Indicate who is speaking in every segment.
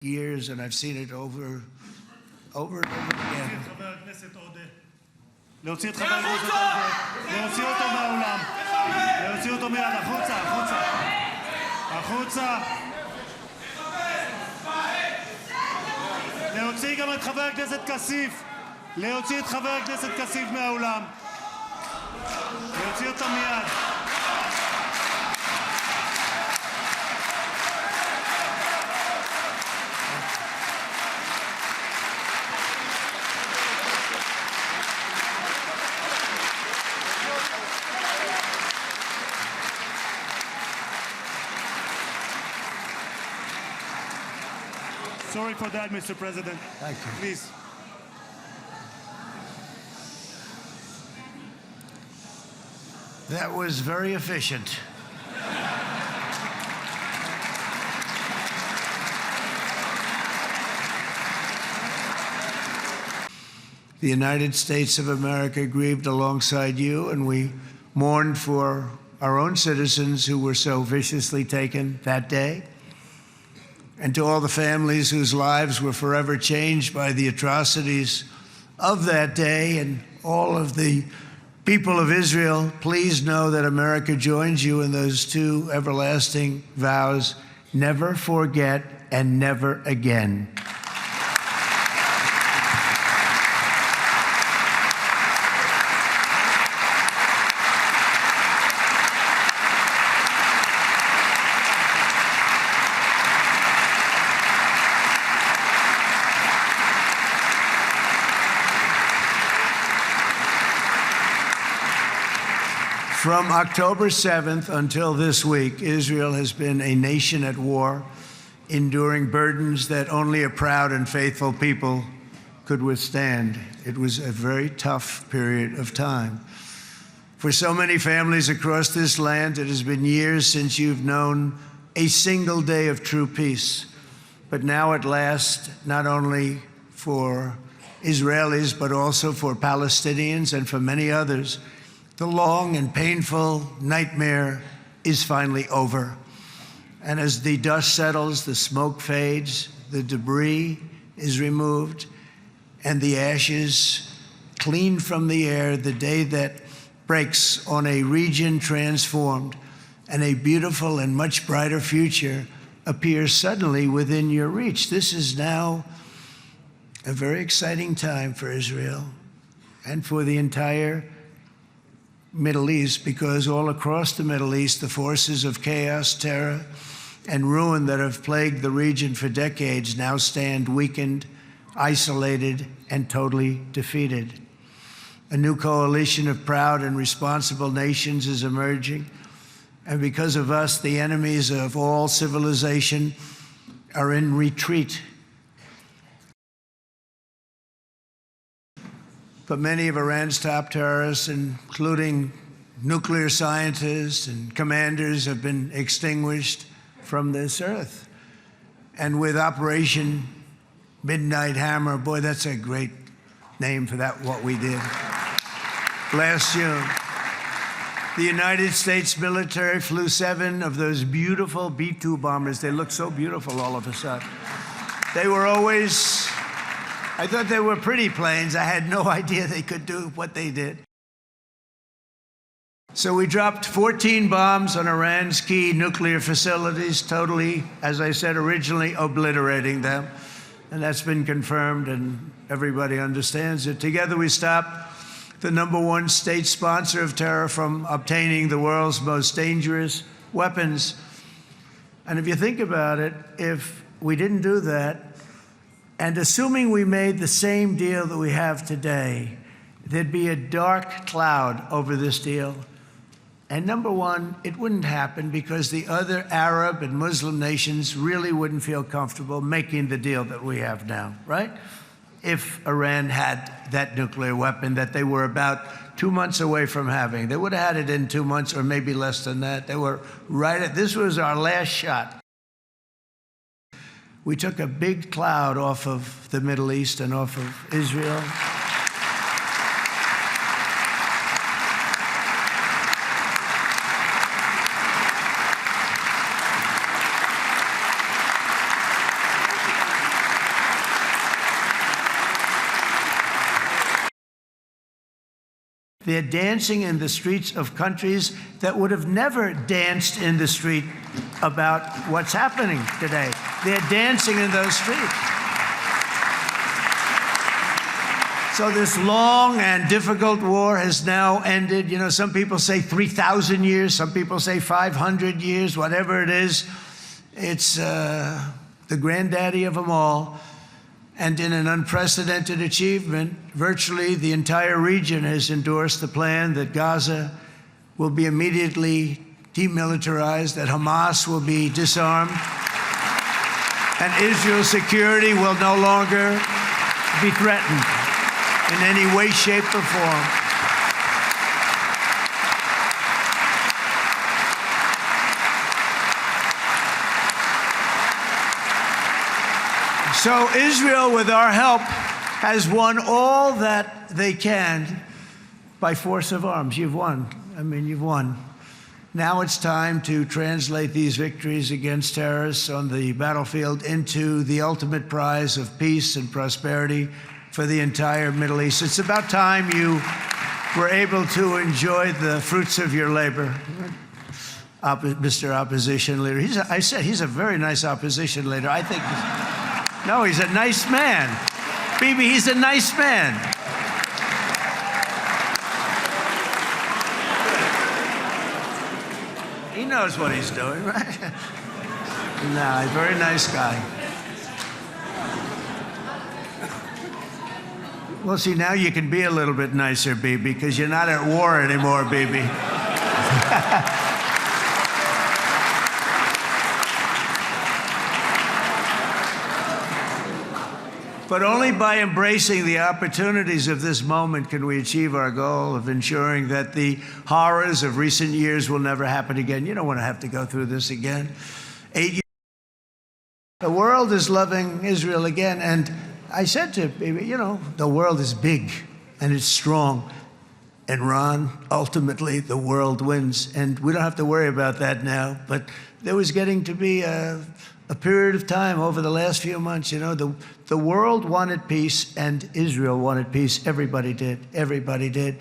Speaker 1: years, and I've seen it over and over again.
Speaker 2: להוציא את חבר הכנסת עודה, להוציא אותו מהאולם, להוציא אותו מיד, החוצה, החוצה, החוצה. להוציא גם את חבר הכנסת כסיף, להוציא את חבר הכנסת כסיף מהאולם, להוציא אותו מיד. Sorry for that, Mr. President.
Speaker 1: Thank you.
Speaker 2: Please.
Speaker 1: That was very efficient. The United States of America grieved alongside you, and we mourned for our own citizens who were so viciously taken that day. And to all the families whose lives were forever changed by the atrocities of that day, and all of the people of Israel, please know that America joins you in those two everlasting vows: never forget and never again. From October 7th until this week, Israel has been a nation at war, enduring burdens that only a proud and faithful people could withstand. It was a very tough period of time. For so many families across this land, it has been years since you've known a single day of true peace. But now at last, not only for Israelis, but also for Palestinians and for many others, the long and painful nightmare is finally over. And as the dust settles, the smoke fades, the debris is removed, and the ashes cleaned from the air, the day that breaks on a region transformed, and a beautiful and much brighter future appears suddenly within your reach. This is now a very exciting time for Israel and for the entire Middle East, because all across the Middle East, the forces of chaos, terror, and ruin that have plagued the region for decades now stand weakened, isolated, and totally defeated. A new coalition of proud and responsible nations is emerging, and because of us, the enemies of all civilization are in retreat. But many of Iran's top terrorists, including nuclear scientists and commanders, have been extinguished from this earth. And with Operation Midnight Hammer, boy, that's a great name for that, what we did last June. The United States military flew 7 of those beautiful B-2 bombers. They look so beautiful all of a sudden. They were always, I thought they were pretty planes. I had no idea they could do what they did. So we dropped 14 bombs on Iran's key nuclear facilities, totally, as I said originally, obliterating them. And that's been confirmed, and everybody understands it. Together we stopped the #1 state sponsor of terror from obtaining the world's most dangerous weapons. And if you think about it, if we didn't do that, and assuming we made the same deal that we have today, there'd be a dark cloud over this deal. And #1, it wouldn't happen because the other Arab and Muslim nations really wouldn't feel comfortable making the deal that we have now, right? If Iran had that nuclear weapon that they were about 2 months away from having. They would have had it in 2 months or maybe less than that. They were right at, this was our last shot. We took a big cloud off of the Middle East and off of Israel. They're dancing in the streets of countries that would have never danced in the street about what's happening today. They're dancing in those streets. So this long and difficult war has now ended. You know, some people say 3,000 years, some people say 500 years, whatever it is. It's the granddaddy of them all. And in an unprecedented achievement, virtually the entire region has endorsed the plan that Gaza will be immediately demilitarized, that Hamas will be disarmed, and Israel's security will no longer be threatened in any way, shape, or form. So Israel, with our help, has won all that they can by force of arms. You've won. I mean, you've won. Now it's time to translate these victories against terrorists on the battlefield into the ultimate prize of peace and prosperity for the entire Middle East. It's about time you were able to enjoy the fruits of your labor. Mr. Opposition Leader. I said he's a very nice opposition leader. I think, no, he's a nice man. Bibi, he's a nice man. He knows what he's doing, right? No, he's a very nice guy. Well, see, now you can be a little bit nicer, Bibi, because you're not at war anymore, Bibi. But only by embracing the opportunities of this moment can we achieve our goal of ensuring that the horrors of recent years will never happen again. You don't want to have to go through this again. 8 years. The world is loving Israel again, and I said to Bibi, you know, the world is big and it's strong. And Ron, ultimately, the world wins. And we don't have to worry about that now. But there was getting to be a period of time over the last few months, you know, the world wanted peace and Israel wanted peace. Everybody did. Everybody did.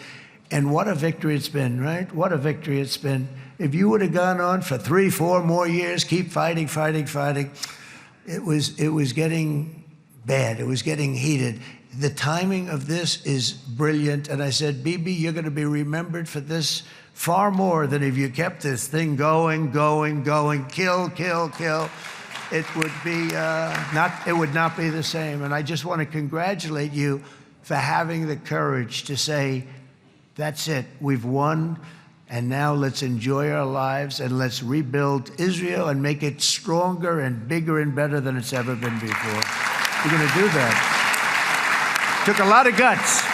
Speaker 1: And what a victory it's been, right? What a victory it's been. If you would have gone on for 3, 4 more years, keep fighting, it was getting bad. It was getting heated. The timing of this is brilliant. And I said, Bibi, you're going to be remembered for this far more than if you kept this thing going, kill. It would be it would not be the same. And I just want to congratulate you for having the courage to say, that's it, we've won, and now let's enjoy our lives and let's rebuild Israel and make it stronger and bigger and better than it's ever been before. We're going to do that. Took a lot of guts.